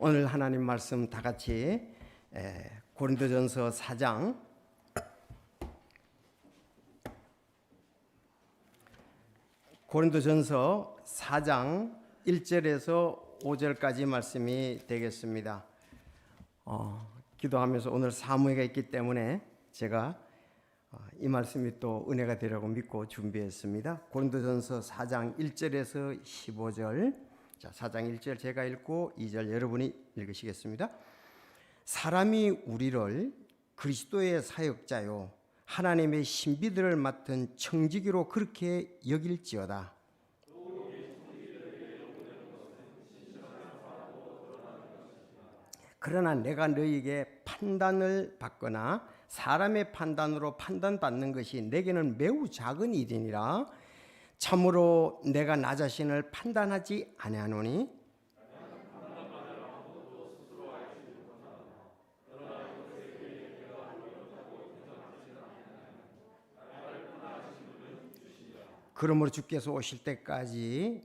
오늘 하나님 말씀 다 같이 고린도전서 4장 고린도전서 4장 1절에서 5절까지 말씀이 되겠습니다. 기도하면서 오늘 사무회가 있기 때문에 제가 이 말씀이 또 은혜가 되라고 믿고 준비했습니다. 고린도전서 4장 1절에서 15절. 자, 4장 1절 제가 읽고 2절 여러분이 읽으시겠습니다. 사람이 우리를 그리스도의 사역자요 하나님의 신비들을 맡은 청지기로 그렇게 여길지어다. 그러나 내가 너희에게 판단을 받거나 사람의 판단으로 판단받는 것이 내게는 매우 작은 일이니라. 참으로 내가 나 자신을 판단하지 아니하노니 그러므로 주께서 오실 때까지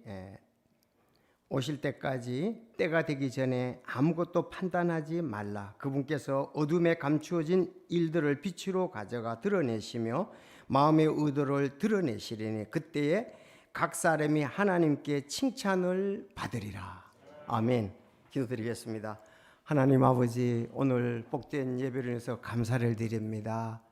때가 되기 전에 아무것도 판단하지 말라. 그분께서 어둠에 감추어진 일들을 빛으로 가져가 드러내시며 마음의 의도를 드러내시리니 그때에 각 사람이 하나님께 칭찬을 받으리라. 아멘. 기도드리겠습니다. 하나님 아버지, 오늘 복된 예배를 위해서 감사를 드립니다.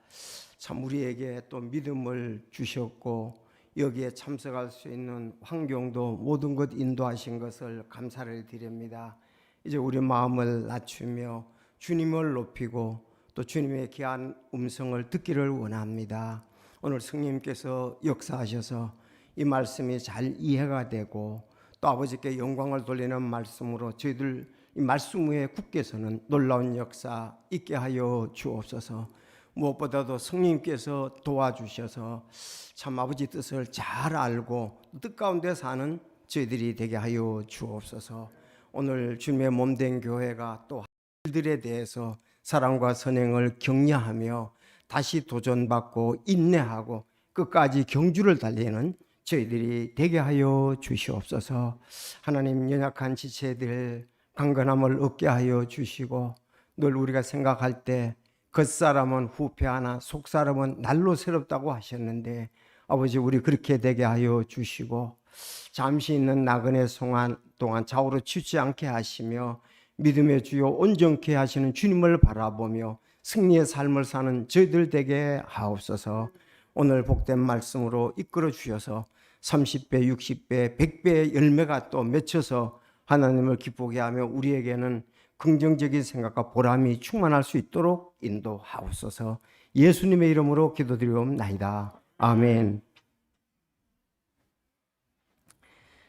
참 우리에게 또 믿음을 주셨고 여기에 참석할 수 있는 환경도 모든 것 인도하신 것을 감사를 드립니다. 이제 우리 마음을 낮추며 주님을 높이고 또 주님의 귀한 음성을 듣기를 원합니다. 오늘 성령님께서 역사하셔서 이 말씀이 잘 이해가 되고 또 아버지께 영광을 돌리는 말씀으로 저희들 이 말씀 위에 굳게 서는 놀라운 역사 있게 하여 주옵소서. 무엇보다도 성령님께서 도와주셔서 참 아버지 뜻을 잘 알고 뜻 가운데 사는 저희들이 되게 하여 주옵소서. 오늘 주님의 몸된 교회가 또 일들에 대해서 사랑과 선행을 격려하며 다시 도전받고 인내하고 끝까지 경주를 달리는 저희들이 되게 하여 주시옵소서. 하나님, 연약한 지체들 강건함을 얻게 하여 주시고 늘 우리가 생각할 때 겉사람은 후패하나 속사람은 날로 새롭다고 하셨는데 아버지, 우리 그렇게 되게 하여 주시고 잠시 있는 나그네 동안 좌우로 치우치 않게 하시며 믿음의 주요 온전케 하시는 주님을 바라보며 승리의 삶을 사는 저희들 되게 하옵소서. 오늘 복된 말씀으로 이끌어 주셔서 30배, 60배, 100배의 열매가 또 맺혀서 하나님을 기쁘게 하며 우리에게는 긍정적인 생각과 보람이 충만할 수 있도록 인도하옵소서. 예수님의 이름으로 기도드리옵나이다. 아멘.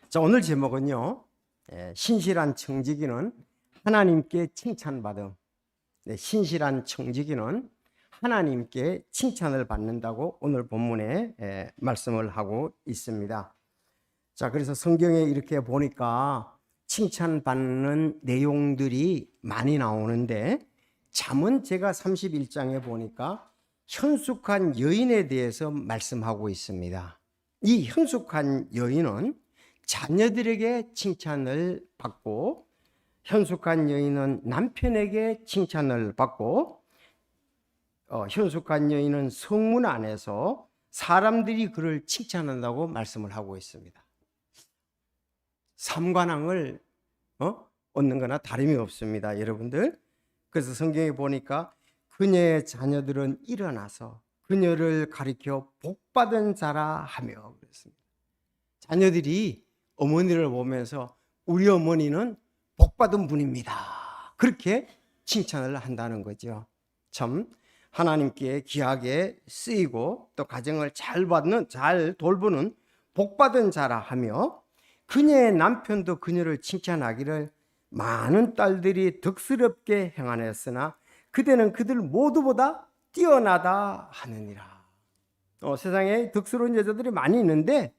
자, 오늘 제목은요, 신실한 청지기는 하나님께 칭찬받음. 신실한 청지기는 하나님께 칭찬을 받는다고 오늘 본문에 말씀을 하고 있습니다. 자, 그래서 성경에 이렇게 보니까 칭찬받는 내용들이 많이 나오는데 잠언 제가 31장에 보니까 현숙한 여인에 대해서 말씀하고 있습니다. 이 현숙한 여인은 자녀들에게 칭찬을 받고 현숙한 여인은 남편에게 칭찬을 받고 현숙한 여인은 성문 안에서 사람들이 그를 칭찬한다고 말씀을 하고 있습니다. 삼관왕을 얻는 거나 다름이 없습니다, 여러분들. 그래서 성경에 보니까 그녀의 자녀들은 일어나서 그녀를 가리켜 복받은 자라 하며 그랬습니다. 자녀들이 어머니를 보면서 우리 어머니는 복받은 분입니다, 그렇게 칭찬을 한다는 거죠. 참 하나님께 귀하게 쓰이고 또 가정을 잘 돌보는 복받은 자라 하며 그녀의 남편도 그녀를 칭찬하기를 많은 딸들이 덕스럽게 행하였으나 그대는 그들 모두보다 뛰어나다 하느니라. 세상에 덕스러운 여자들이 많이 있는데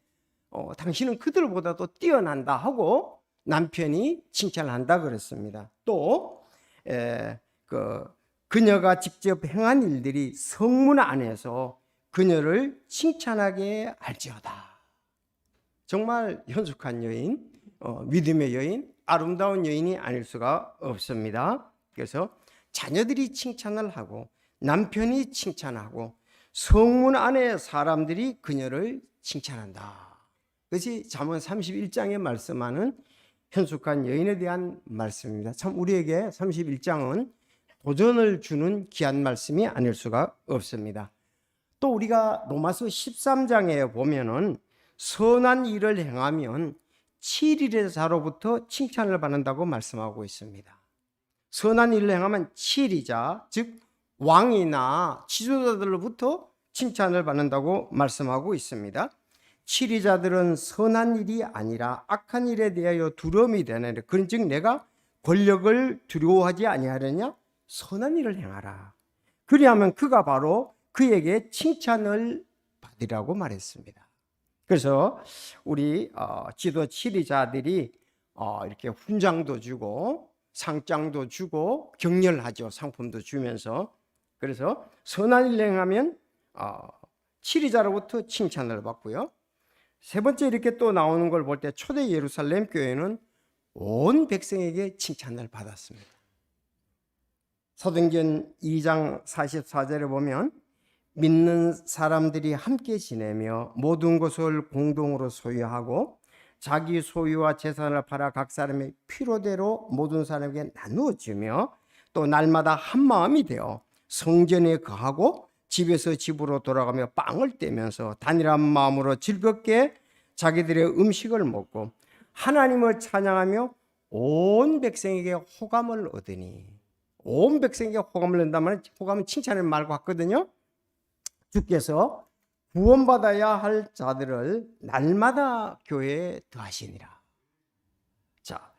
당신은 그들보다도 뛰어난다 하고 남편이 칭찬한다 그랬습니다. 또 그녀가 직접 행한 일들이 성문 안에서 그녀를 칭찬하게 할지어다. 정말 현숙한 여인, 믿음의 여인, 아름다운 여인이 아닐 수가 없습니다. 그래서 자녀들이 칭찬을 하고 남편이 칭찬하고 성문 안에 사람들이 그녀를 칭찬한다. 그것이 잠언 31장에 말씀하는 현숙한 여인에 대한 말씀입니다. 참 우리에게 31장은 도전을 주는 귀한 말씀이 아닐 수가 없습니다. 또 우리가 로마서 13장에 보면은 선한 일을 행하면 7일의 자로부터 칭찬을 받는다고 말씀하고 있습니다. 선한 일을 행하면 7이자, 즉 왕이나 지도자들로부터 칭찬을 받는다고 말씀하고 있습니다. 7위자들은 선한 일이 아니라 악한 일에 대하여 두려움이 되느니라. 그런즉 내가 권력을 두려워하지 아니하려냐? 선한 일을 행하라. 그리하면 그가 바로 그에게 칭찬을 받으라고 말했습니다. 그래서 우리 지도 7위자들이 이렇게 훈장도 주고 상장도 주고 격려하죠. 상품도 주면서. 그래서 선한 일을 행하면 7위자로부터 칭찬을 받고요. 세 번째 이렇게 또 나오는 걸 볼 때 초대 예루살렘 교회는 온 백성에게 칭찬을 받았습니다. 사도행전 2장 44절에 보면 믿는 사람들이 함께 지내며 모든 것을 공동으로 소유하고 자기 소유와 재산을 팔아 각 사람의 필요대로 모든 사람에게 나누어 주며 또 날마다 한 마음이 되어 성전에 거하고 집에서 집으로 돌아가며 빵을 떼면서 단일한 마음으로 즐겁게 자기들의 음식을 먹고 하나님을 찬양하며 온 백성에게 호감을 얻으니, 온 백성에게 호감을 얻는다면 호감은 칭찬의 말과 같거든요. 주께서 구원받아야 할 자들을 날마다 교회에 더하시니라. 자,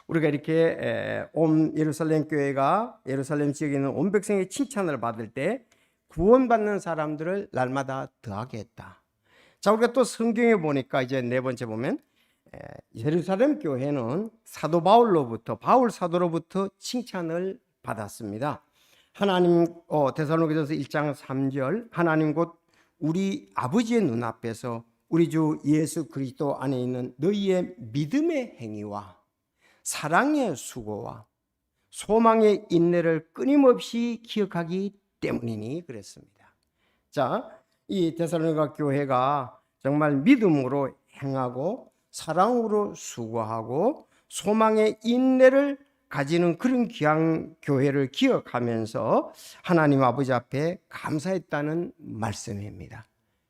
우리가 이렇게 온 예루살렘 교회가 예루살렘 지역에 있는 온 백성의 칭찬을 받을 때 구원받는 사람들을 날마다 더하게 했다. 자, 우리가 또 성경에 보니까 이제 네 번째 보면 예루살렘 교회는 사도 바울로부터, 바울 사도로부터 칭찬을 받았습니다. 하나님, 데살로니가전서 1장 3절, 하나님 곧 우리 아버지의 눈앞에서 우리 주 예수 그리스도 안에 있는 너희의 믿음의 행위와 사랑의 수고와 소망의 인내를 끊임없이 기억하기 때문이니 그랬습니다. 자, 이 데살로니가 교회가 정말 믿음으로 행하고 사랑으로 수고하고 소망의 인내를 가지는 그런 귀한 교회를 기억하면서 하나님 아버지 앞에 감사했다는 말씀입니다.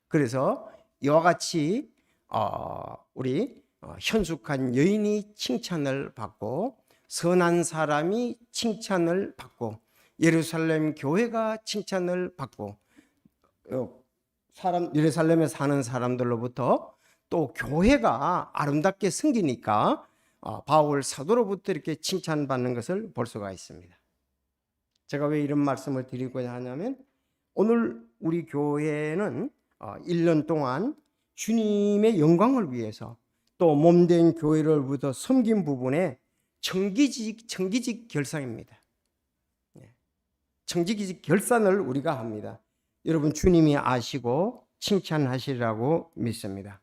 그래서 이와 같이 우리 현숙한 여인이 칭찬을 받고 선한 사람이 칭찬을 받고 예루살렘 교회가 칭찬을 받고 예루살렘에 사는 사람들로부터 또 교회가 아름답게 섬기니까 바울 사도로부터 이렇게 칭찬받는 것을 볼 수가 있습니다. 제가 왜 이런 말씀을 드리고자 하냐면 오늘 우리 교회는 1년 동안 주님의 영광을 위해서 또 몸된 교회를 위해서 섬긴 부분에 청기직 결산입니다. 청지기직 결산을 우리가 합니다. 여러분 주님이 아시고 칭찬하시라고 믿습니다.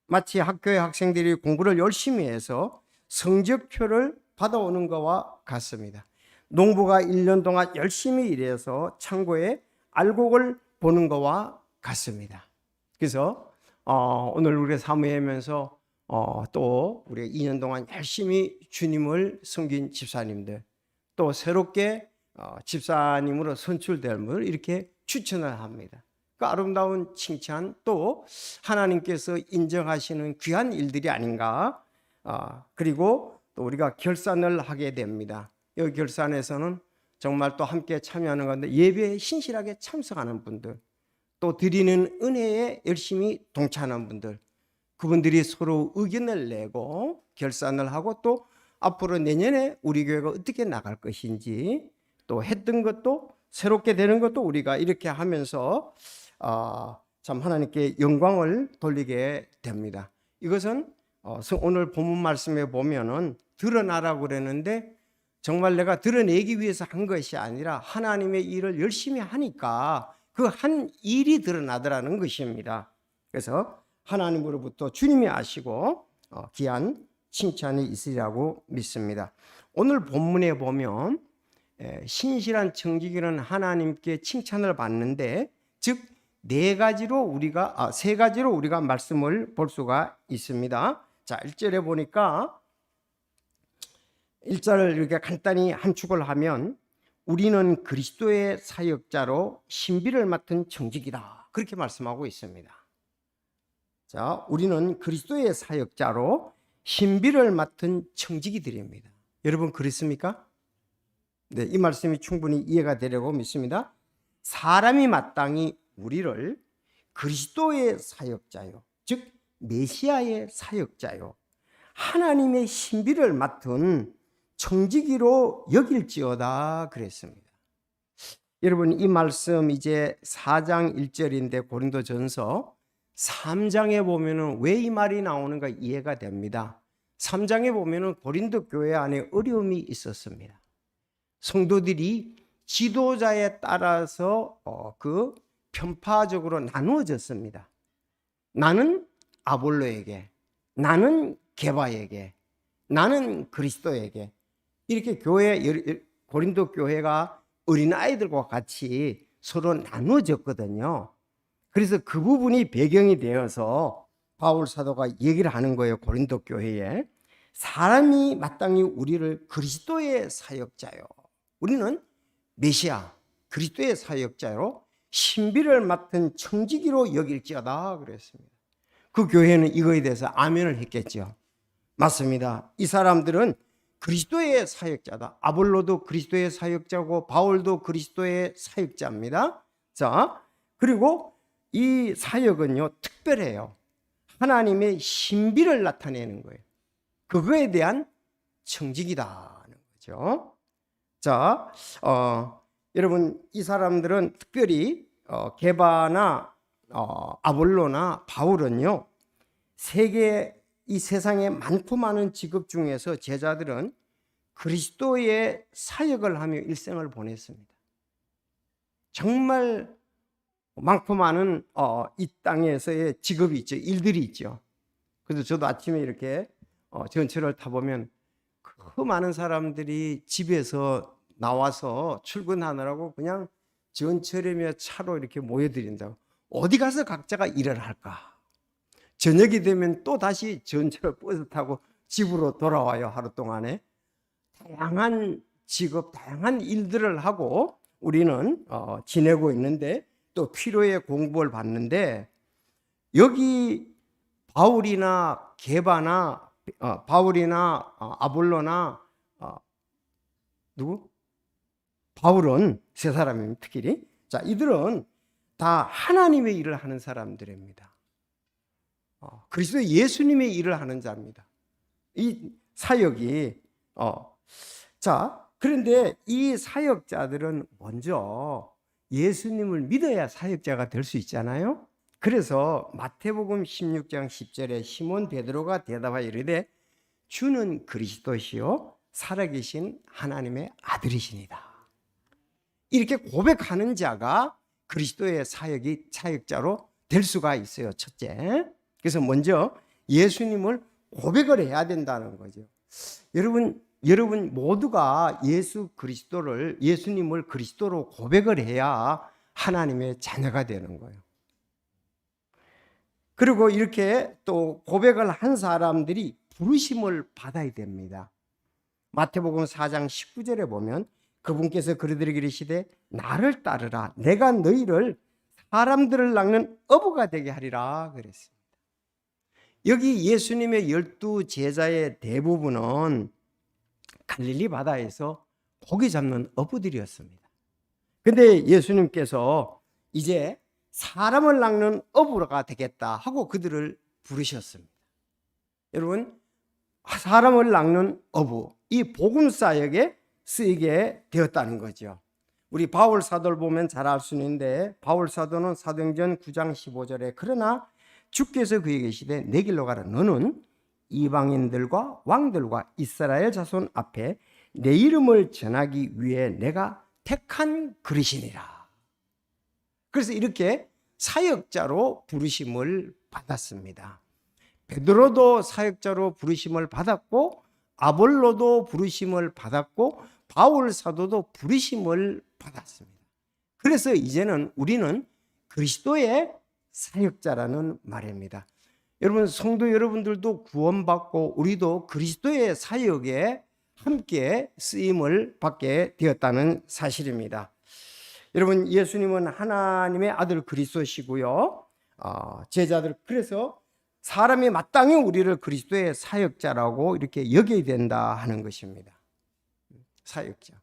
마치 학교의 학생들이 공부를 열심히 해서 성적표를 받아오는 것과 같습니다. 농부가 1년 동안 열심히 일해서 창고에 알곡을 보는 것과 같습니다. 그래서 오늘 우리가 사모하면서 또 우리 2년 동안 열심히 주님을 섬긴 집사님들, 또 새롭게 집사님으로 선출됨을 이렇게 추천을 합니다. 그 아름다운 칭찬, 또 하나님께서 인정하시는 귀한 일들이 아닌가. 그리고 또 우리가 결산을 하게 됩니다. 이 결산에서는 정말 또 함께 참여하는 건데 예배에 신실하게 참석하는 분들, 또 드리는 은혜에 열심히 동참하는 분들, 그분들이 서로 의견을 내고 결산을 하고 또 앞으로 내년에 우리 교회가 어떻게 나갈 것인지, 또 했던 것도 새롭게 되는 것도 우리가 이렇게 하면서 참 하나님께 영광을 돌리게 됩니다. 이것은 오늘 본문 말씀에 보면은 드러나라고 그랬는데 정말 내가 드러내기 위해서 한 것이 아니라 하나님의 일을 열심히 하니까 그 한 일이 드러나더라는 것입니다. 그래서 하나님으로부터 주님이 아시고 귀한 칭찬이 있으리라고 믿습니다. 오늘 본문에 보면 신실한 청지기는 하나님께 칭찬을 받는데, 즉 세 가지로 우리가 말씀을 볼 수가 있습니다. 자, 1절에 보니까 1절을 이렇게 간단히 함축을 하면 우리는 그리스도의 사역자로 신비를 맡은 청지기다, 그렇게 말씀하고 있습니다. 자, 우리는 그리스도의 사역자로 신비를 맡은 청지기들입니다. 여러분 그렇습니까? 네, 이 말씀이 충분히 이해가 되려고 믿습니다. 사람이 마땅히 우리를 그리스도의 사역자요, 즉 메시아의 사역자요, 하나님의 신비를 맡은 청지기로 여길지어다 그랬습니다. 여러분 이 말씀 이제 4장 1절인데 고린도전서 3장에 보면은 왜 이 말이 나오는가 이해가 됩니다. 3장에 보면은 고린도 교회 안에 어려움이 있었습니다. 성도들이 지도자에 따라서 편파적으로 나누어졌습니다. 나는 아볼로에게, 나는 게바에게, 나는 그리스도에게, 이렇게 고린도 교회가 어린아이들과 같이 서로 나누어졌거든요. 그래서 그 부분이 배경이 되어서 바울 사도가 얘기를 하는 거예요. 고린도 교회에 사람이 마땅히 우리를 그리스도의 사역자요, 우리는 메시아 그리스도의 사역자로 신비를 맡은 청지기로 여길지어다 그랬습니다. 그 교회는 이거에 대해서 아멘을 했겠죠. 맞습니다. 이 사람들은 그리스도의 사역자다. 아볼로도 그리스도의 사역자고 바울도 그리스도의 사역자입니다. 자, 그리고 이 사역은요 특별해요. 하나님의 신비를 나타내는 거예요. 그거에 대한 청지기다는 거죠. 자, 여러분 이 사람들은 특별히 게바나 아볼로나 바울은요, 이 세상에 많고 많은 직업 중에서 제자들은 그리스도의 사역을 하며 일생을 보냈습니다. 정말 많고 많은 이 땅에서의 직업이 있죠. 일들이 있죠. 그래서 저도 아침에 이렇게 전철을 타보면 그 많은 사람들이 집에서 나와서 출근하느라고 그냥 전철이며 차로 이렇게 모여드린다고. 어디 가서 각자가 일을 할까? 저녁이 되면 또 다시 전철을 버스 타고 집으로 돌아와요. 하루 동안에 다양한 직업, 다양한 일들을 하고 우리는 지내고 있는데, 또 필요에 공부를 받는데, 여기 바울이나 게바나 바울이나 아볼로나 바울은 세 사람입니다. 특히 자, 이들은 다 하나님의 일을 하는 사람들입니다. 그리스도 예수님의 일을 하는 자입니다. 이 사역이 자, 그런데 이 사역자들은 먼저 예수님을 믿어야 사역자가 될 수 있잖아요. 그래서 마태복음 16장 10절에 시몬 베드로가 대답하여 이르되 주는 그리스도시요 살아계신 하나님의 아들이시니다. 이렇게 고백하는 자가 그리스도의 사역자로 될 수가 있어요. 첫째. 그래서 먼저 예수님을 고백을 해야 된다는 거죠. 여러분 모두가 예수님을 그리스도로 고백을 해야 하나님의 자녀가 되는 거예요. 그리고 이렇게 또 고백을 한 사람들이 부르심을 받아야 됩니다. 마태복음 4장 19절에 보면 그분께서 그들에게 이르시되 나를 따르라 내가 너희를 사람들을 낚는 어부가 되게 하리라 그랬습니다. 여기 예수님의 12 제자의 대부분은 갈릴리 바다에서 고기 잡는 어부들이었습니다. 근데 예수님께서 이제 사람을 낚는 어부가 되겠다 하고 그들을 부르셨습니다. 여러분, 사람을 낚는 어부, 이 복음 사역에 쓰이게 되었다는 거죠. 우리 바울 사도를 보면 잘 알 수 있는데, 바울 사도는 사도행전 9장 15절에 그러나 주께서 그에게 계시되 내 길로 가라 너는 이방인들과 왕들과 이스라엘 자손 앞에 내 이름을 전하기 위해 내가 택한 그릇이니라. 그래서 이렇게 사역자로 부르심을 받았습니다. 베드로도 사역자로 부르심을 받았고 아볼로도 부르심을 받았고 바울 사도도 부르심을 받았습니다. 그래서 이제는 우리는 그리스도의 사역자라는 말입니다. 여러분, 성도 여러분들도 구원받고 우리도 그리스도의 사역에 함께 쓰임을 받게 되었다는 사실입니다. 여러분, 예수님은 하나님의 아들 그리스도시고요. 제자들, 그래서 사람이 마땅히 우리를 그리스도의 사역자라고 이렇게 여겨야 된다 하는 것입니다. 사역자.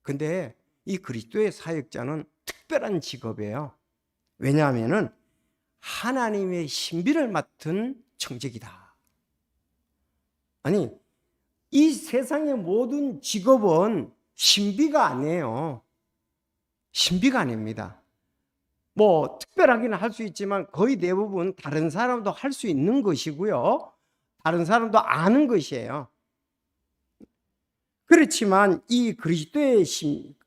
근데 이 그리스도의 사역자는 특별한 직업이에요. 왜냐하면 하나님의 신비를 맡은 청직이다. 아니, 이 세상의 모든 직업은 신비가 아니에요. 신비가 아닙니다. 뭐 특별하기는 할 수 있지만 거의 대부분 다른 사람도 할 수 있는 것이고요. 다른 사람도 아는 것이에요. 그렇지만 이 그리스도의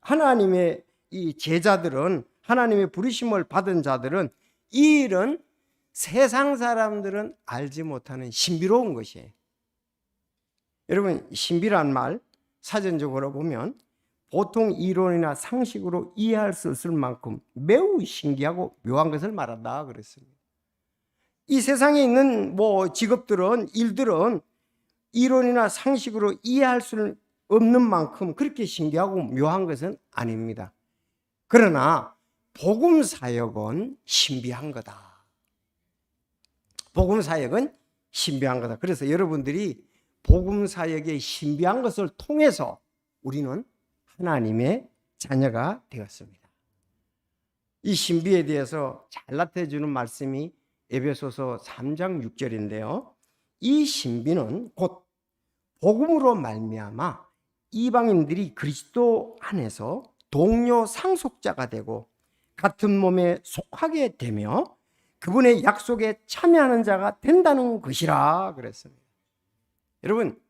하나님의 이 제자들은, 하나님의 부르심을 받은 자들은 이 일은 세상 사람들은 알지 못하는 신비로운 것이에요. 여러분, 신비란 말 사전적으로 보면 보통 이론이나 상식으로 이해할 수 없을 만큼 매우 신기하고 묘한 것을 말한다 그랬습니다. 이 세상에 있는 직업들은, 일들은 이론이나 상식으로 이해할 수 없는 만큼 그렇게 신기하고 묘한 것은 아닙니다. 그러나 복음 사역은 신비한 거다. 복음 사역은 신비한 거다. 그래서 여러분들이 복음 사역의 신비한 것을 통해서 우리는 하나님의 자녀가 되었습니다. 이 신비에 대해서 잘 나타내주는 말씀이 에베소서 3장 6절인데요. 이 신비는 곧 복음으로 말미암아 이방인들이 그리스도 안에서 동료 상속자가 되고 같은 몸에 속하게 되며 그분의 약속에 참여하는 자가 된다는 것이라 그랬습니다. 여러분,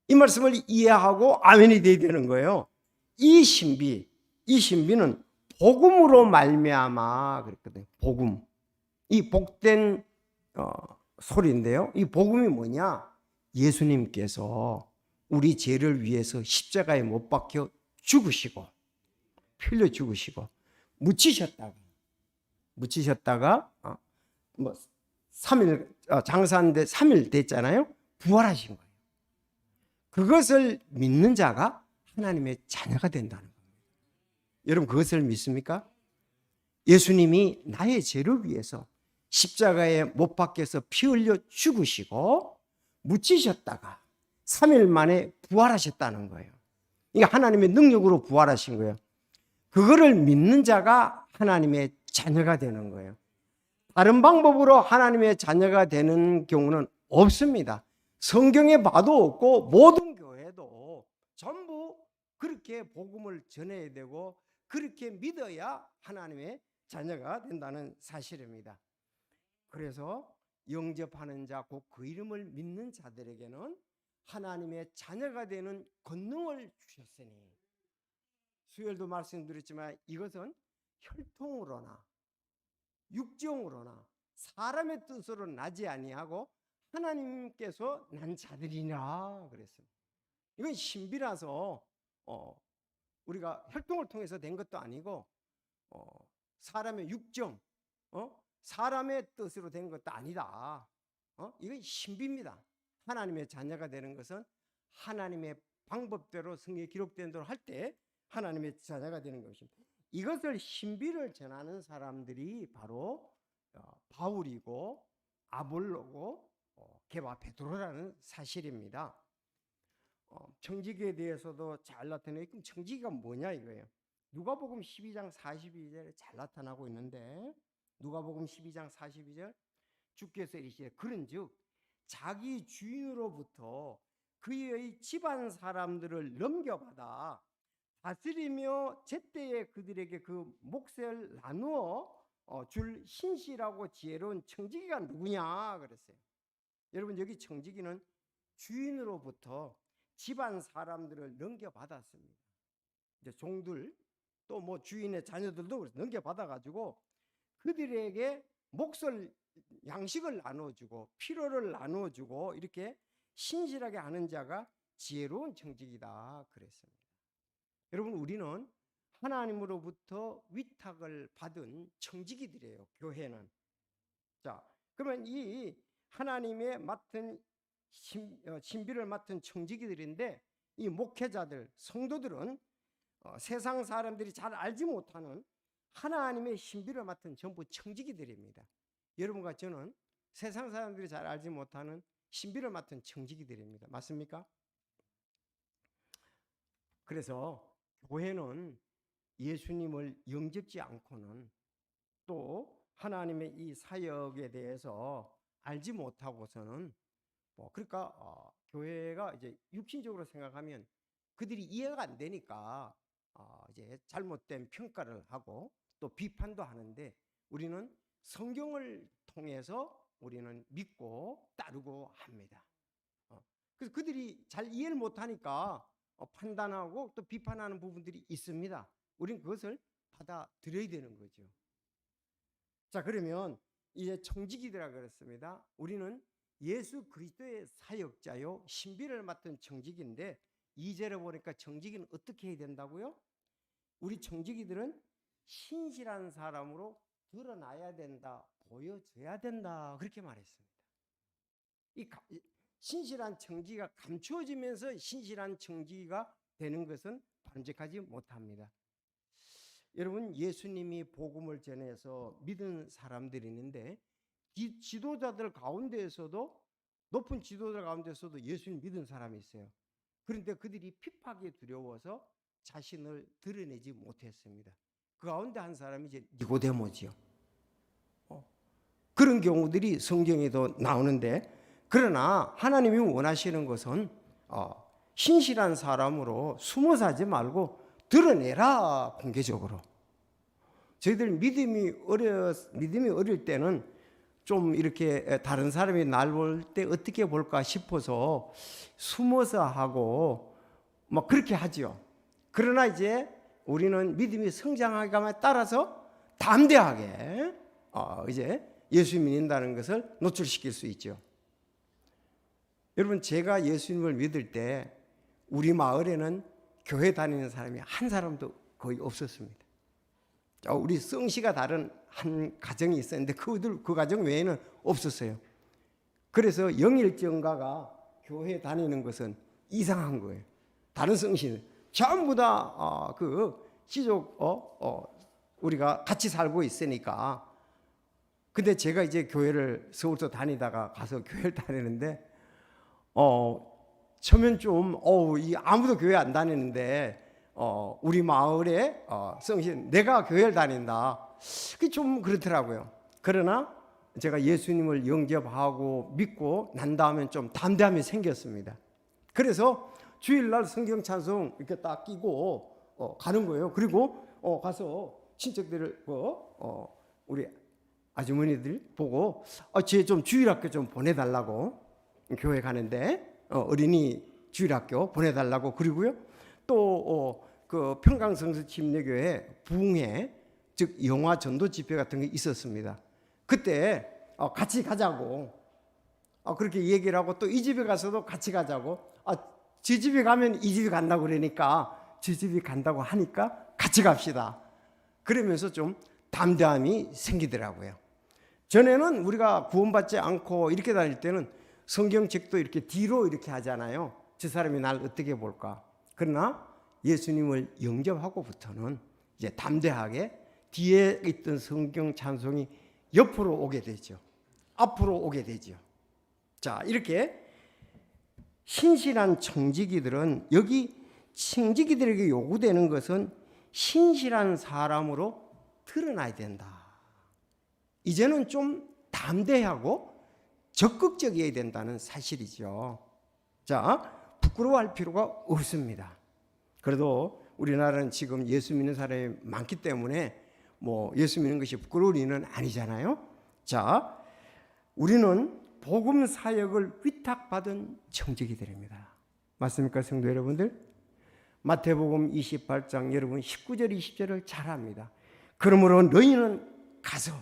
이 말씀을 이해하고 아멘이 돼야 되는 거예요. 이 신비는 복음으로 말미암아 그랬거든요. 복음. 이 복된 소리인데요. 이 복음이 뭐냐? 예수님께서 우리 죄를 위해서 십자가에 못 박혀 죽으시고 피 흘려 죽으시고 묻히셨다가 3일 장사하는데 3일 됐잖아요. 부활하신 거예요. 그것을 믿는 자가 하나님의 자녀가 된다는 겁니다. 여러분, 그것을 믿습니까? 예수님이 나의 죄를 위해서 십자가에 못 박혀서 피 흘려 죽으시고 묻히셨다가 3일 만에 부활하셨다는 거예요. 이게 하나님의 능력으로 부활하신 거예요. 그거를 믿는 자가 하나님의 자녀가 되는 거예요. 다른 방법으로 하나님의 자녀가 되는 경우는 없습니다. 성경에 봐도 없고 모든 교회도 전부 그렇게 복음을 전해야 되고 그렇게 믿어야 하나님의 자녀가 된다는 사실입니다. 그래서 영접하는 자, 곧 그 이름을 믿는 자들에게는 하나님의 자녀가 되는 권능을 주셨으니, 수요일도 말씀드렸지만 이것은 혈통으로나 육정으로나 사람의 뜻으로 나지 아니하고 하나님께서 난 자들이라 그랬어요. 이건 신비라서 우리가 혈통을 통해서 된 것도 아니고 사람의 육정, 사람의 뜻으로 된 것도 아니다. 이건 신비입니다. 하나님의 자녀가 되는 것은 하나님의 방법대로 성경에 기록된 대로 할 때 하나님의 자녀가 되는 것입니다. 이것을 신비를 전하는 사람들이 바로 바울이고 아볼로고 게바 베드로라는 사실입니다. 청지기에 대해서도 잘 나타내요. 그럼 청지기가 뭐냐 이거예요. 누가복음 12장 42절에 잘 나타나고 있는데, 누가복음 12장 42절, 주께서 이르시되 그런즉 자기 주인으로부터 그의 집안 사람들을 넘겨받아 다스리며 제때에 그들에게 그 몫을 나누어 줄 신실하고 지혜로운 청지기가 누구냐 그랬어요. 여러분, 여기 청지기는 주인으로부터 집안 사람들을 넘겨받았습니다. 이제 종들 또 주인의 자녀들도 넘겨받아 가지고 그들에게 몫을 양식을 나누어주고 필요를 나누어주고 이렇게 신실하게 하는 자가 지혜로운 청직이다 그랬습니다. 여러분, 우리는 하나님으로부터 위탁을 받은 청지기들이에요. 교회는. 자, 그러면 이 하나님의 맡은 신비를 맡은 청지기들인데, 이 목회자들, 성도들은 세상 사람들이 잘 알지 못하는 하나님의 신비를 맡은 전부 청지기들입니다. 여러분과 저는 세상 사람들이 잘 알지 못하는 신비를 맡은 청지기들입니다. 맞습니까? 그래서 교회는 예수님을 영접지 않고는 또 하나님의 이 사역에 대해서 알지 못하고서는 그러니까 교회가 이제 육신적으로 생각하면 그들이 이해가 안 되니까 이제 잘못된 평가를 하고 또 비판도 하는데, 우리는 성경을 통해서 우리는 믿고 따르고 합니다. 그래서 그들이 잘 이해를 못하니까 판단하고 또 비판하는 부분들이 있습니다. 우리는 그것을 받아들여야 되는 거죠. 자, 그러면 이제 청지기들이라 그랬습니다. 우리는 예수 그리스도의 사역자요 신비를 맡은 청지기인데, 2절에 보니까 청지기는 어떻게 해야 된다고요? 우리 청지기들은 신실한 사람으로 드러나야 된다, 보여줘야 된다, 그렇게 말했습니다. 이 신실한 청지기가 감추어지면서 신실한 청지기가 되는 것은 반직하지 못합니다. 여러분, 예수님이 복음을 전해서 믿은 사람들이 있는데, 지도자들 가운데에서도, 높은 지도자 가운데서도 예수님 믿은 사람이 있어요. 그런데 그들이 핍박이 두려워서 자신을 드러내지 못했습니다. 그 가운데 한 사람이 이제 니고데모지요. 그런 경우들이 성경에도 나오는데, 그러나 하나님이 원하시는 것은 신실한 사람으로 숨어 사지 말고 드러내라, 공개적으로. 저희들 믿음이 어릴 때는 좀 이렇게 다른 사람이 날 볼 때 어떻게 볼까 싶어서 숨어서 하고 막 그렇게 하지요. 그러나 이제 우리는 믿음이 성장하기에 따라서 담대하게 이제 예수 믿는다는 것을 노출시킬 수 있죠. 여러분, 제가 예수님을 믿을 때 우리 마을에는 교회 다니는 사람이 한 사람도 거의 없었습니다. 우리 성씨가 다른 한 가정이 있었는데 그 가정 외에는 없었어요. 그래서 영일정가가 교회 다니는 것은 이상한 거예요. 다른 성씨는 전부 다 지족 우리가 같이 살고 있으니까. 근데 제가 이제 교회를 서울서 다니다가 가서 교회를 다니는데 처음엔 좀 아무도 교회 안 다니는데 우리 마을에 성신 내가 교회를 다닌다, 그게 좀 그렇더라고요. 그러나 제가 예수님을 영접하고 믿고 난 다음엔 좀 담대함이 생겼습니다. 그래서 주일날 성경 찬송 이렇게 딱 끼고 가는 거예요. 그리고 가서 친척들을 우리 아주머니들 보고 쟤 좀 주일학교 좀 보내달라고, 교회 가는데 어린이 주일학교 보내달라고. 그리고요 또 그 평강성서 침례교회 부흥회, 즉 영화 전도 집회 같은 게 있었습니다. 그때 같이 가자고 그렇게 얘기를 하고, 또 이 집에 가서도 같이 가자고, 저 집에 가면 이 집에 간다고 그러니까 저 집에 간다고 하니까 같이 갑시다. 그러면서 좀 담대함이 생기더라고요. 전에는 우리가 구원받지 않고 이렇게 다닐 때는 성경책도 이렇게 뒤로 이렇게 하잖아요. 저 사람이 날 어떻게 볼까. 그러나 예수님을 영접하고부터는 이제 담대하게 뒤에 있던 성경 찬송이 옆으로 오게 되죠. 앞으로 오게 되죠. 자, 이렇게 신실한 청지기들은, 여기 청지기들에게 요구되는 것은 신실한 사람으로 드러나야 된다. 이제는 좀 담대하고 적극적이어야 된다는 사실이죠. 자, 부끄러워할 필요가 없습니다. 그래도 우리나라는 지금 예수 믿는 사람이 많기 때문에 예수 믿는 것이 부끄러운 일은 아니잖아요. 자, 우리는 복음 사역을 위탁받은 청지기들입니다. 맞습니까, 성도 여러분들? 마태복음 28장 여러분 19절 20절을 잘 압니다. 그러므로 너희는 가서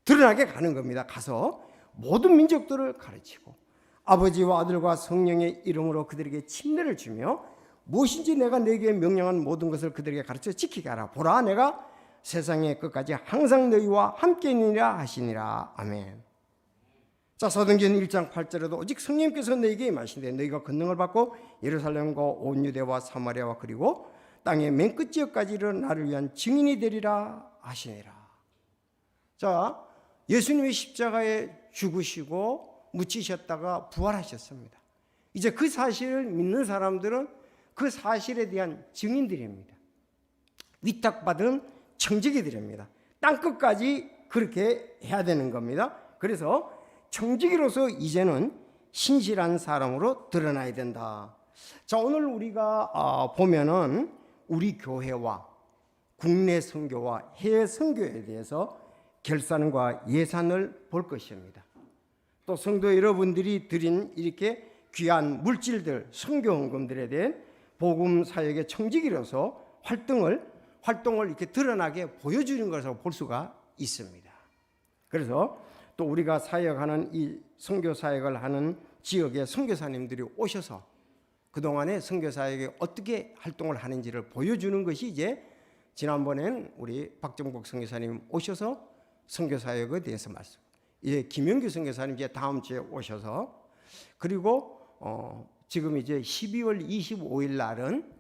드러나게 가는 겁니다. 가서 모든 민족들을 가르치고 아버지와 아들과 성령의 이름으로 그들에게 침례를 주며 무엇인지 내가 너에게 명령한 모든 것을 그들에게 가르쳐 지키게 하라. 보라, 내가 세상의 끝까지 항상 너희와 함께 있느니라 하시니라. 아멘. 자, 사도행전 1장 8절에도 오직 성령님께서 너희에게 임하시되 너희가 권능을 받고 예루살렘과 온 유대와 사마리아와 그리고 땅의 맨 끝 지역까지 이르러 나를 위한 증인이 되리라 하시니라. 자, 예수님이 십자가에 죽으시고 묻히셨다가 부활하셨습니다. 이제 그 사실을 믿는 사람들은 그 사실에 대한 증인들입니다. 위탁받은 청지기들입니다. 땅끝까지 그렇게 해야 되는 겁니다. 그래서 청지기로서 이제는 신실한 사람으로 드러나야 된다. 자, 오늘 우리가 보면은 우리 교회와 국내 선교와 해외 선교에 대해서 결산과 예산을 볼 것입니다. 또 성도 여러분들이 드린 이렇게 귀한 물질들, 선교 헌금들에 대한 복음 사역의 청지기로서 활동을 이렇게 드러나게 보여주는 것으로 볼 수가 있습니다. 그래서 또 우리가 사역하는 이 선교 사역을 하는 지역의 선교사님들이 오셔서 그동안에 선교 사역에 어떻게 활동을 하는지를 보여주는 것이 이제 지난번엔 우리 박정복 선교사님 오셔서 선교 사역에 대해서 말씀. 이제 김영규 선교사님 이제 다음 주에 오셔서 그리고 지금 이제 12월 25일 날은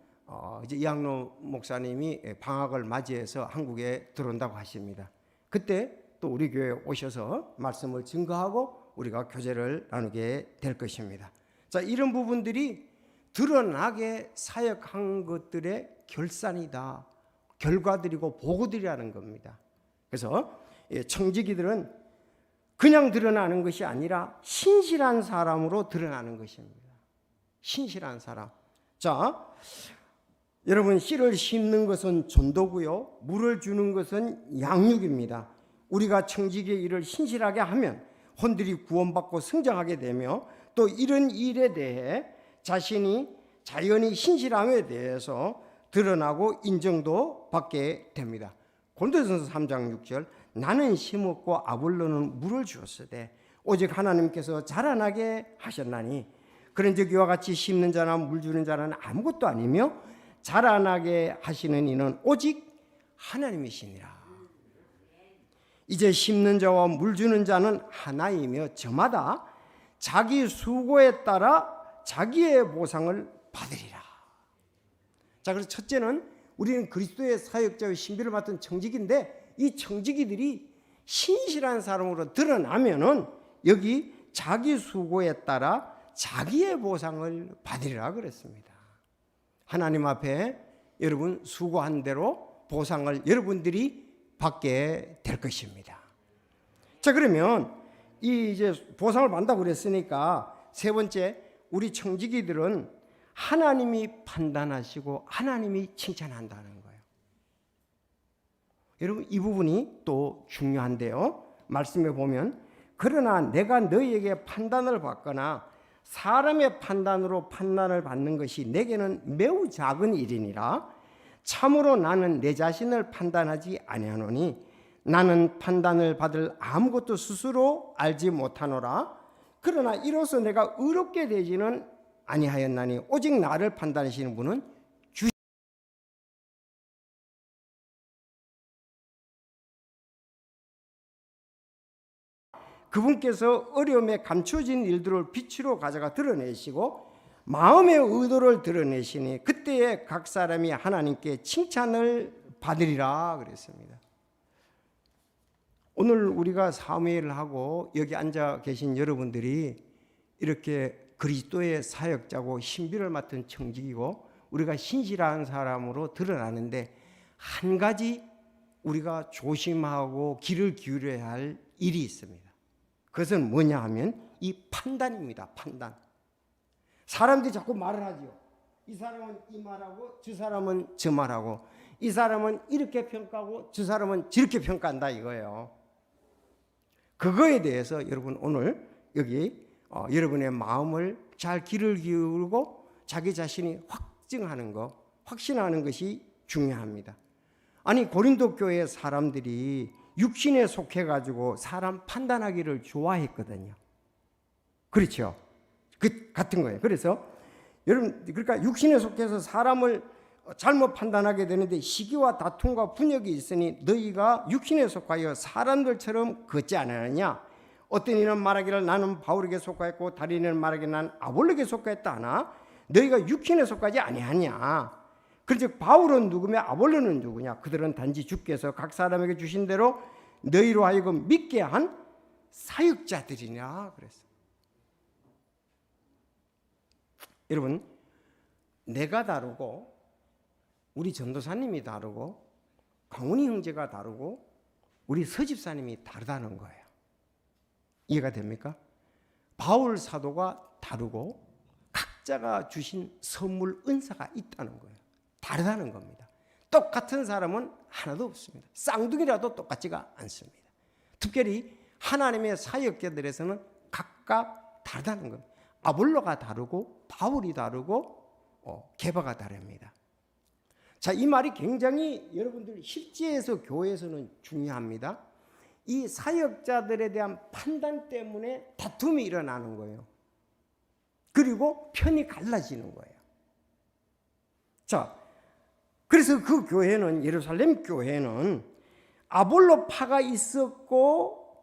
이제 이학로 목사님이 방학을 맞이해서 한국에 들어온다고 하십니다. 그때 또 우리 교회에 오셔서 말씀을 증거하고 우리가 교제를 나누게 될 것입니다. 자, 이런 부분들이 드러나게 사역한 것들의 결산이다. 결과들이고 보고들이라는 겁니다. 그래서 청지기들은 그냥 드러나는 것이 아니라 신실한 사람으로 드러나는 것입니다. 신실한 사람. 자, 여러분, 씨를 심는 것은 전도고요, 물을 주는 것은 양육입니다. 우리가 청지기의 일을 신실하게 하면 혼들이 구원받고 성장하게 되며 또 이런 일에 대해 자신이 자연히 신실함에 대해서 드러나고 인정도 받게 됩니다. 고린도전서 3장 6절 나는 심었고 아볼로는 물을 주었으되 오직 하나님께서 자라나게 하셨나니 그런즉 이와 같이 심는 자나 물 주는 자는 아무것도 아니며 자라나게 하시는 이는 오직 하나님이시니라. 이제 심는 자와 물 주는 자는 하나이며 저마다 자기 수고에 따라 자기의 보상을 받으리라. 자, 그래서 첫째는 우리는 그리스도의 사역자의 신비를 맡은 청지기인데 이 청지기들이 신실한 사람으로 드러나면은 여기 자기 수고에 따라 자기의 보상을 받으리라 그랬습니다. 하나님 앞에 여러분 수고한 대로 보상을 여러분들이 받게 될 것입니다. 자, 그러면 이 이제 보상을 받는다고 그랬으니까 세 번째, 우리 청지기들은 하나님이 판단하시고 하나님이 칭찬한다는 거예요. 여러분, 이 부분이 또 중요한데요. 말씀에 보면 그러나 내가 너희에게 판단을 받거나 사람의 판단으로 판단을 받는 것이 내게는 매우 작은 일이니라. 참으로 나는 내 자신을 판단하지 아니하노니 나는 판단을 받을 아무것도 스스로 알지 못하노라. 그러나 이로써 내가 의롭게 되지는 아니하였나니 오직 나를 판단하시는 분은 주. 그분께서 어려움에 감춰진 일들을 빛으로 가져가 드러내시고 마음의 의도를 드러내시니 그때에 각 사람이 하나님께 칭찬을 받으리라 그랬습니다. 오늘 우리가 사무엘을 하고 여기 앉아 계신 여러분들이 이렇게 그리스도의 사역자고 신비를 맡은 청지기고 우리가 신실한 사람으로 드러나는데 한 가지 우리가 조심하고 귀를 기울여야 할 일이 있습니다. 그것은 뭐냐 하면 이 판단입니다. 판단. 사람들이 자꾸 말을 하죠. 이 사람은 이 말하고 저 사람은 저 말하고 이 사람은 이렇게 평가하고 저 사람은 저렇게 평가한다 이거예요. 그거에 대해서 여러분 오늘 여기 여러분의 마음을 잘 귀를 기울고 자기 자신이 확증하는 것, 확신하는 것이 중요합니다. 아니 고린도 교회 사람들이 육신에 속해가지고 사람 판단하기를 좋아했거든요. 그렇죠? 같은 거예요. 그래서 여러분, 그러니까 육신에 속해서 사람을 잘못 판단하게 되는데 시기와 다툼과 분역이 있으니 너희가 육신에 속하여 사람들처럼 걷지 않았느냐? 어떤 이는 말하기를 나는 바울에게 속하였고 다른 이는 말하기를 나는 아볼로에게 속하였다 하나 너희가 육신에 속하지 아니하냐? 그런즉 바울은 누구며 아볼로는 누구냐? 그들은 단지 주께서 각 사람에게 주신 대로 너희로 하여금 믿게 한 사역자들이냐 그랬어. 여러분, 내가 다르고 우리 전도사님이 다르고 강훈이 형제가 다르고 우리 서집사님이 다르다는 거예요. 이해가 됩니까? 바울 사도가 다르고 각자가 주신 선물 은사가 있다는 거예요. 다르다는 겁니다. 똑같은 사람은 하나도 없습니다. 쌍둥이라도 똑같지가 않습니다. 특별히 하나님의 사역자들에서는 각각 다르다는 겁니다. 아볼로가 다르고 바울이 다르고 게바가 다릅니다. 자, 이 말이 굉장히 여러분들 실제에서 교회에서는 중요합니다. 이 사역자들에 대한 판단 때문에 다툼이 일어나는 거예요. 그리고 편이 갈라지는 거예요. 자, 그래서 그 교회는, 예루살렘 교회는 아볼로파가 있었고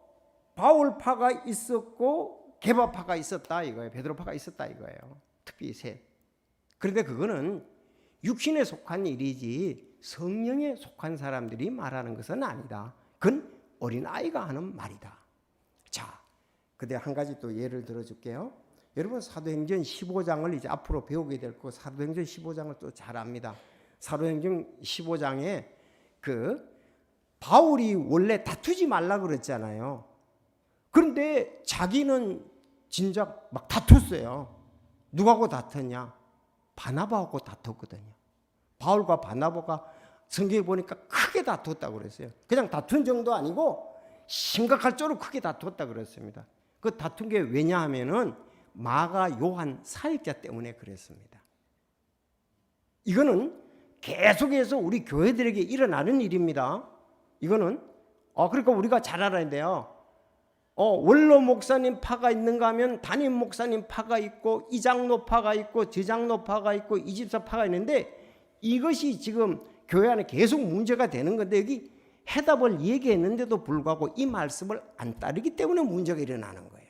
바울파가 있었고 게바파가 있었다 이거예요. 베드로파가 있었다 이거예요. 특히 셋. 그런데 그거는 육신에 속한 일이지 성령에 속한 사람들이 말하는 것은 아니다. 그건 어린아이가 하는 말이다. 자, 근데 한 가지 또 예를 들어줄게요. 여러분, 사도행전 15장을 이제 앞으로 배우게 될 거고 사도행전 15장을 또 잘 압니다. 사도행전 15장에 바울이 원래 다투지 말라 그랬잖아요. 그런데 자기는 진작 막 다퉜어요. 누구하고 다퉜냐? 바나바하고 다퉜거든요. 바울과 바나바가 성경에 보니까 크게 다퉜다고 그랬어요. 그냥 다툰 정도 아니고 심각할 정도로 크게 다퉜다 그랬습니다. 그 다툰 게 왜냐하면은 마가 요한 사역자 때문에 그랬습니다. 이거는 계속해서 우리 교회들에게 일어나는 일입니다. 이거는 그러니까 우리가 잘 알아야 돼요. 원로 목사님 파가 있는가 하면 담임 목사님 파가 있고 이장로 파가 있고 저장로 파가 있고 이집사 파가 있는데 이것이 지금 교회 안에 계속 문제가 되는 건데 여기 해답을 얘기했는데도 불구하고 이 말씀을 안 따르기 때문에 문제가 일어나는 거예요.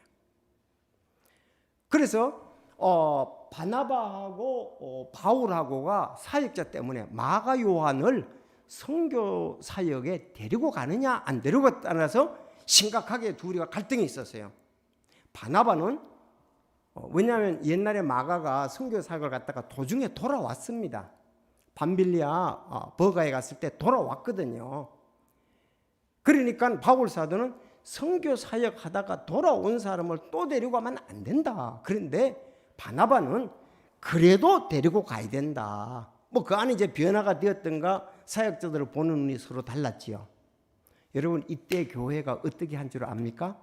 그래서 바나바하고 바울하고가 사역자 때문에 마가 요한을 선교 사역에 데리고 가느냐 안 데리고 따라서 심각하게 둘이가 갈등이 있었어요. 바나바는 왜냐하면 옛날에 마가가 선교 사역을 갔다가 도중에 돌아왔습니다. 밤빌리아 버가에 갔을 때 돌아왔거든요. 그러니까 바울 사도는 선교 사역 하다가 돌아온 사람을 또 데리고 가면 안 된다. 그런데 바나바는 그래도 데리고 가야 된다. 그 안에 이제 변화가 되었던가 사역자들을 보는 눈이 서로 달랐지요. 여러분, 이때 교회가 어떻게 한 줄 압니까?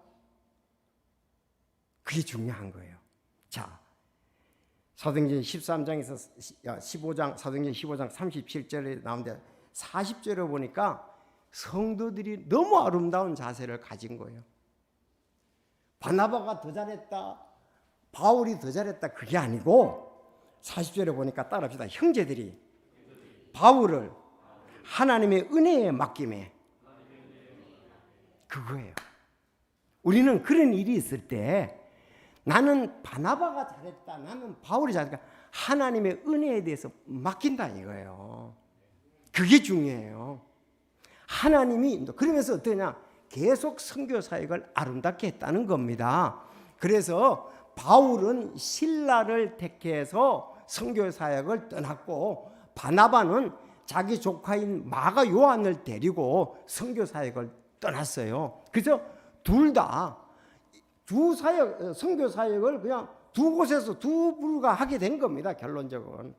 그게 중요한 거예요. 자, 사도행전 13장에서 15장, 사도행전 15장 37절에 나오는데 40절에 보니까 성도들이 너무 아름다운 자세를 가진 거예요. 바나바가 더 잘했다, 바울이 더 잘했다, 그게 아니고 40절에 보니까 따라합시다. 형제들이 바울을 하나님의 은혜에 맡김에, 그거예요. 우리는 그런 일이 있을 때 나는 바나바가 잘했다, 나는 바울이 잘했다, 하나님의 은혜에 대해서 맡긴다 이거예요. 그게 중요해요. 하나님이 그러면서 어떠냐, 계속 선교 사역을 아름답게 했다는 겁니다. 그래서 바울은 실라를 택해서 선교 사역을 떠났고 선교사역을 자기 조카인 마가 요한을 데리고 선교 사역을 떠났어요. 그래서 둘 다 선교 사역을 그냥 두 곳에서 두 불가 하게 된 겁니다. 결론적으로는.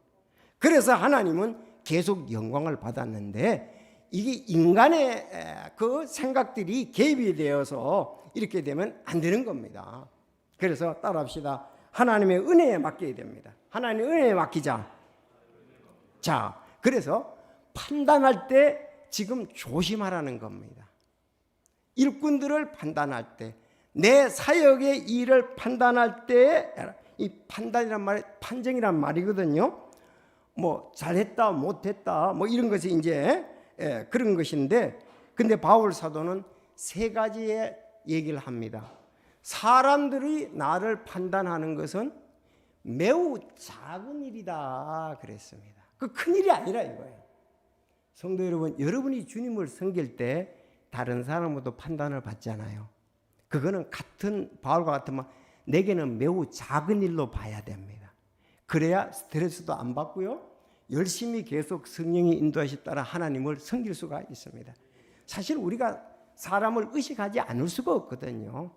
그래서 하나님은 계속 영광을 받았는데 이게 인간의 그 생각들이 개입이 되어서 이렇게 되면 안 되는 겁니다. 그래서 따라합시다. 하나님의 은혜에 맡겨야 됩니다. 하나님의 은혜에 맡기자. 자, 그래서 판단할 때 지금 조심하라는 겁니다. 일꾼들을 판단할 때, 내 사역의 일을 판단할 때, 이 판단이란 말, 판정이란 말이거든요. 뭐 잘했다, 못했다, 뭐 이런 것이 이제 그런 것인데, 근데 바울 사도는 세 가지의 얘기를 합니다. 사람들이 나를 판단하는 것은 매우 작은 일이다 그랬습니다. 그 큰 일이 아니라 이거예요. 성도 여러분, 여러분이 주님을 섬길 때 다른 사람으로도 판단을 받잖아요. 그거는 같은 바울과 같은 내게는 매우 작은 일로 봐야 됩니다. 그래야 스트레스도 안 받고요, 열심히 계속 성령이 인도하시 따라 하나님을 섬길 수가 있습니다. 사실 우리가 사람을 의식하지 않을 수가 없거든요.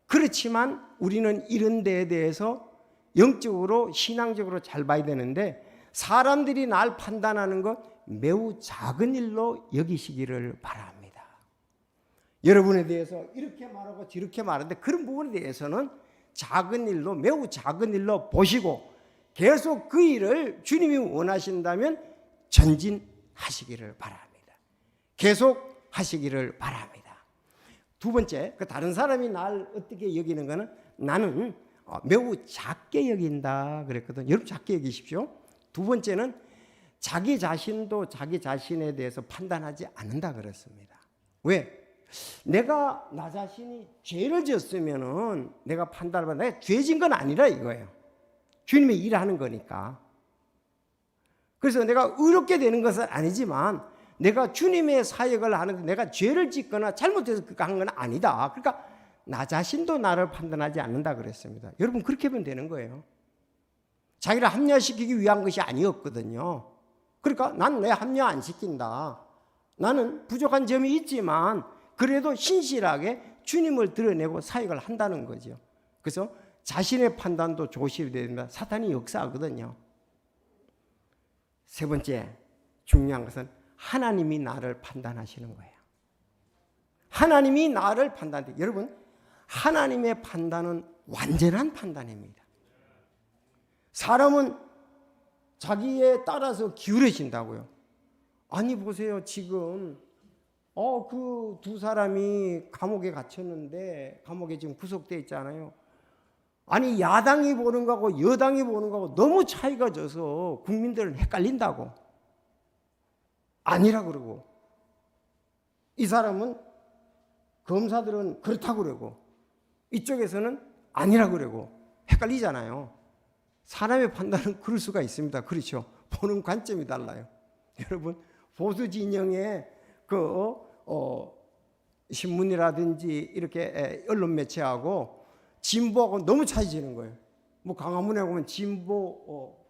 그렇지만 우리는 이런 데에 대해서 영적으로 신앙적으로 잘 봐야 되는데, 사람들이 날 판단하는 것 매우 작은 일로 여기시기를 바랍니다. 여러분에 대해서 이렇게 말하고 저렇게 말하는데 그런 부분에 대해서는 작은 일로, 매우 작은 일로 보시고 계속 그 일을 주님이 원하신다면 전진하시기를 바랍니다. 계속 하시기를 바랍니다. 두 번째, 그 다른 사람이 날 어떻게 여기는 거는 나는 매우 작게 여긴다 그랬거든요. 여러분 작게 여기십시오. 두 번째는 자기 자신도 자기 자신에 대해서 판단하지 않는다 그랬습니다. 왜? 내가 나 자신이 죄를 지었으면은 내가 판단을 받아, 내가 죄진 건 아니라 이거예요. 주님의 일을 하는 거니까. 그래서 내가 의롭게 되는 것은 아니지만 내가 주님의 사역을 하는데 내가 죄를 짓거나 잘못해서 그거 한 건 아니다. 그러니까 나 자신도 나를 판단하지 않는다 그랬습니다. 여러분 그렇게 하면 되는 거예요. 자기를 합리화시키기 위한 것이 아니었거든요. 그러니까 난 내 합리화 안 시킨다. 나는 부족한 점이 있지만 그래도 신실하게 주님을 드러내고 사역을 한다는 거죠. 그래서 자신의 판단도 조심해야 된다. 사탄이 역사하거든요. 세 번째 중요한 것은 하나님이 나를 판단하시는 거예요. 하나님이 나를 판단해. 여러분, 하나님의 판단은 완전한 판단입니다. 사람은 자기에 따라서 기울여진다고요. 아니 보세요, 지금 그 두 사람이 감옥에 갇혔는데 감옥에 지금 구속되어 있잖아요. 아니 야당이 보는 거하고 여당이 보는 거하고 너무 차이가 져서 국민들은 헷갈린다고. 아니라 그러고, 이 사람은 검사들은 그렇다고 그러고 이쪽에서는 아니라 그러고 헷갈리잖아요. 사람의 판단은 그럴 수가 있습니다. 그렇죠? 보는 관점이 달라요. 여러분, 보수 진영의 신문이라든지 이렇게 언론 매체하고 진보하고 너무 차이지는 거예요. 뭐 광화문에 보면 진보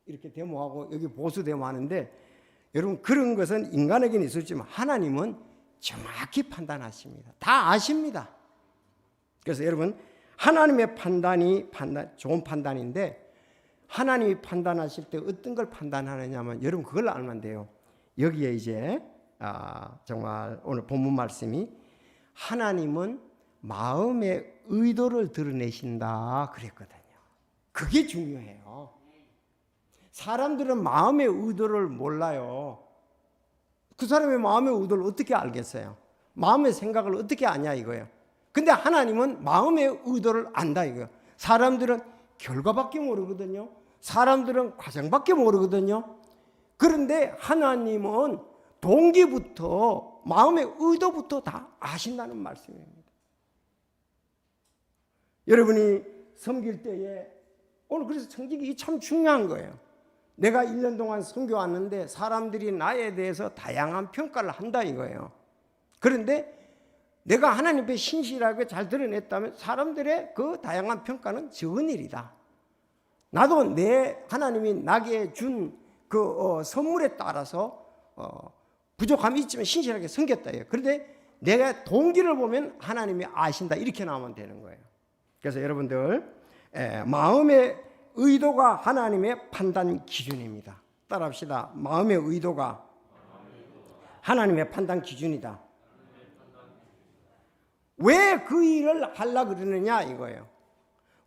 이렇게 데모하고 여기 보수 데모하는데, 여러분 그런 것은 인간에게는 있을지만 하나님은 정확히 판단하십니다. 다 아십니다. 그래서 여러분, 하나님의 판단이 좋은 판단인데, 하나님이 판단하실 때 어떤 걸 판단하느냐면 여러분 그걸 알면 돼요. 여기에 이제 정말 오늘 본문 말씀이 하나님은 마음의 의도를 드러내신다 그랬거든요. 그게 중요해요. 사람들은 마음의 의도를 몰라요. 그 사람의 마음의 의도를 어떻게 알겠어요? 마음의 생각을 어떻게 아냐 이거예요. 근데 하나님은 마음의 의도를 안다 이거예요. 사람들은 결과밖에 모르거든요. 사람들은 과정밖에 모르거든요. 그런데 하나님은 동기부터 마음의 의도부터 다 아신다는 말씀입니다. 여러분이 섬길 때에 오늘 그래서 섬기기 참 중요한 거예요. 내가 1년 동안 섬겨 왔는데 사람들이 나에 대해서 다양한 평가를 한다 이거예요. 그런데 내가 하나님 앞에 신실하게 잘 드러냈다면 사람들의 그 다양한 평가는 적은 일이다. 나도 내 하나님이 나에게 준 그 선물에 따라서 부족함이 있지만 신실하게 섬겼다. 그런데 내가 동기를 보면 하나님이 아신다. 이렇게 나오면 되는 거예요. 그래서 여러분들 마음의 의도가 하나님의 판단 기준입니다. 따라합시다. 마음의 의도가 하나님의 판단 기준이다. 왜 그 일을 하려고 그러느냐 이거예요.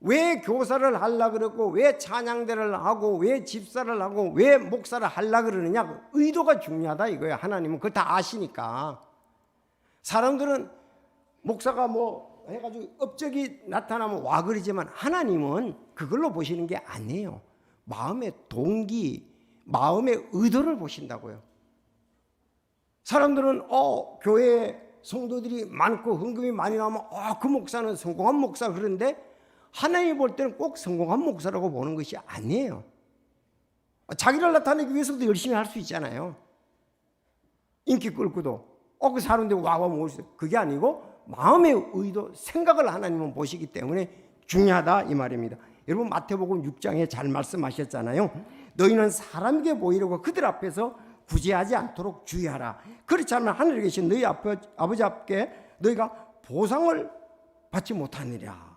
왜 교사를 하려고 그러고 왜 찬양대를 하고 왜 집사를 하고 왜 목사를 하려고 그러느냐. 의도가 중요하다 이거예요. 하나님은 그걸 다 아시니까. 사람들은 목사가 뭐 해가지고 업적이 나타나면 와 그러지만 하나님은 그걸로 보시는 게 아니에요. 마음의 동기, 마음의 의도를 보신다고요. 사람들은 교회에 성도들이 많고 헌금이 많이 나오면 그 목사는 성공한 목사, 그런데 하나님이 볼 때는 꼭 성공한 목사라고 보는 것이 아니에요. 자기를 나타내기 위해서도 열심히 할 수 있잖아요. 인기 끌고도 그 사람들 와봐 모으세요. 그게 아니고 마음의 의도, 생각을 하나님은 보시기 때문에 중요하다 이 말입니다. 여러분 마태복음 6장에 잘 말씀하셨잖아요. 너희는 사람에게 보이려고 그들 앞에서 구제하지 않도록 주의하라. 그렇지 않으면 하늘에 계신 너희 아버지 앞에 너희가 보상을 받지 못하느니라.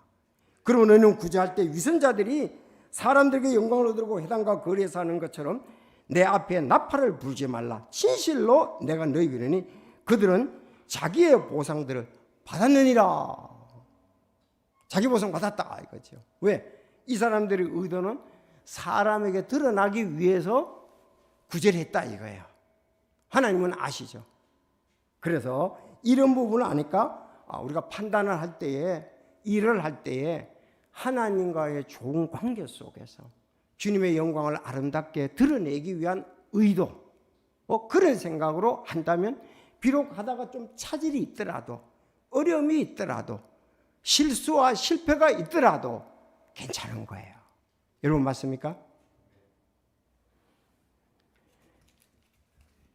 그러면 너희는 구제할 때 위선자들이 사람들에게 영광을 얻으려고 회당과 거리에서 하는 것처럼 내 앞에 나팔을 부르지 말라. 진실로 내가 너희에게 이르니 그들은 자기의 보상들을 받았느니라. 자기 보상 받았다 이거죠. 왜? 이 사람들의 의도는 사람에게 드러나기 위해서 구제를 했다 이거예요. 하나님은 아시죠. 그래서 이런 부분을 아니까 우리가 판단을 할 때에, 일을 할 때에 하나님과의 좋은 관계 속에서 주님의 영광을 아름답게 드러내기 위한 의도, 그런 생각으로 한다면 비록 하다가 좀 차질이 있더라도, 어려움이 있더라도, 실수와 실패가 있더라도 괜찮은 거예요. 여러분 맞습니까?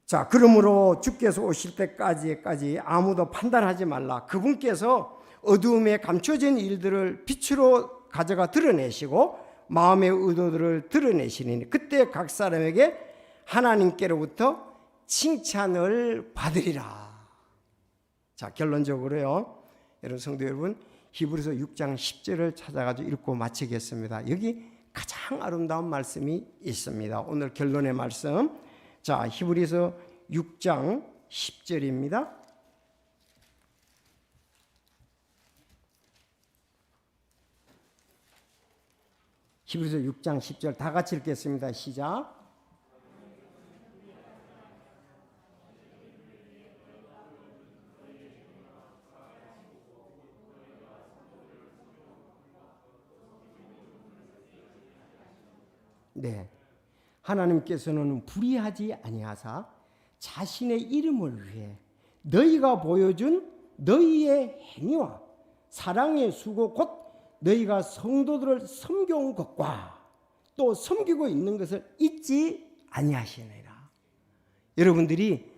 자, 그러므로 주께서 오실 때까지 아무도 판단하지 말라. 그분께서 어두움에 감춰진 일들을 빛으로 가져가 드러내시고 마음의 의도들을 드러내시니 그때 각 사람에게 하나님께로부터 칭찬을 받으리라. 자, 결론적으로요, 여러분 성도 여러분, 히브리서 6장 10절을 찾아가지고 읽고 마치겠습니다. 여기 가장 아름다운 말씀이 있습니다. 오늘 결론의 말씀, 자, 히브리서 6장 10절입니다. 히브리서 6장 10절 다 같이 읽겠습니다. 시작. 네, 하나님께서는 불의하지 아니하사 자신의 이름을 위해 너희가 보여준 너희의 행위와 사랑의 수고 곧 너희가 성도들을 섬겨온 것과 또 섬기고 있는 것을 잊지 아니하시느니라. 여러분들이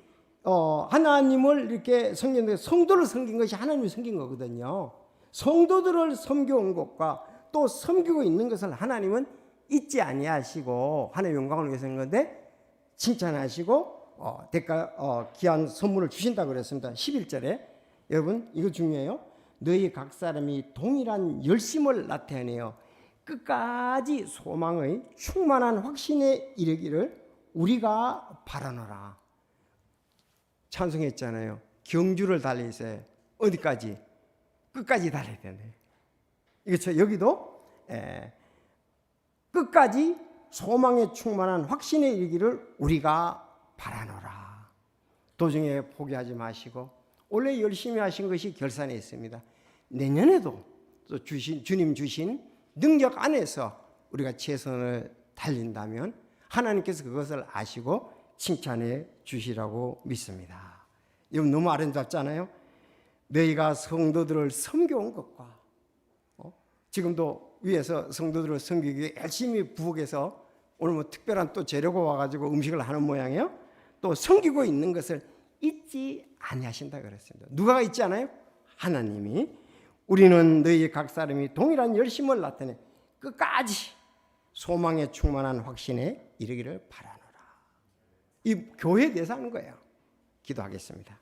하나님을 이렇게 섬기는데 성도를 섬긴 것이 하나님을 섬긴 거거든요. 성도들을 섬겨온 것과 또 섬기고 있는 것을 하나님은 잊지 아니하시고 하나님의 영광을 위해서 한 건데 칭찬하시고 귀한 선물을 주신다고 그랬습니다. 11절에 여러분 이거 중요해요. 너희 각 사람이 동일한 열심을 나타내어 끝까지 소망의 충만한 확신에 이르기를 우리가 바라노라. 찬송했잖아요. 경주를 달리세요. 어디까지? 끝까지 달려야 되네. 이거죠. 여기도 끝까지 소망에 충만한 확신에 이르기를 우리가 바라노라. 도중에 포기하지 마시고 원래 열심히 하신 것이 결산에 있습니다. 내년에도 또 주님 주신 능력 안에서 우리가 최선을 달린다면 하나님께서 그것을 아시고 칭찬해 주시라고 믿습니다. 이거 너무 아름답잖아요. 너희가 성도들을 섬겨온 것과 지금도 위에서 성도들을 섬기기 위해 열심히 부엌에서 오늘 뭐 특별한 또 재료가 와가지고 음식을 하는 모양이에요. 또 섬기고 있는 것을 잊지 아니하신다 그랬습니다. 누가 잊지 않아요? 하나님이. 우리는 너희 각 사람이 동일한 열심을 나타내 끝까지 소망에 충만한 확신에 이르기를 바라노라. 이 교회에 대해서 하는 거예요. 기도하겠습니다.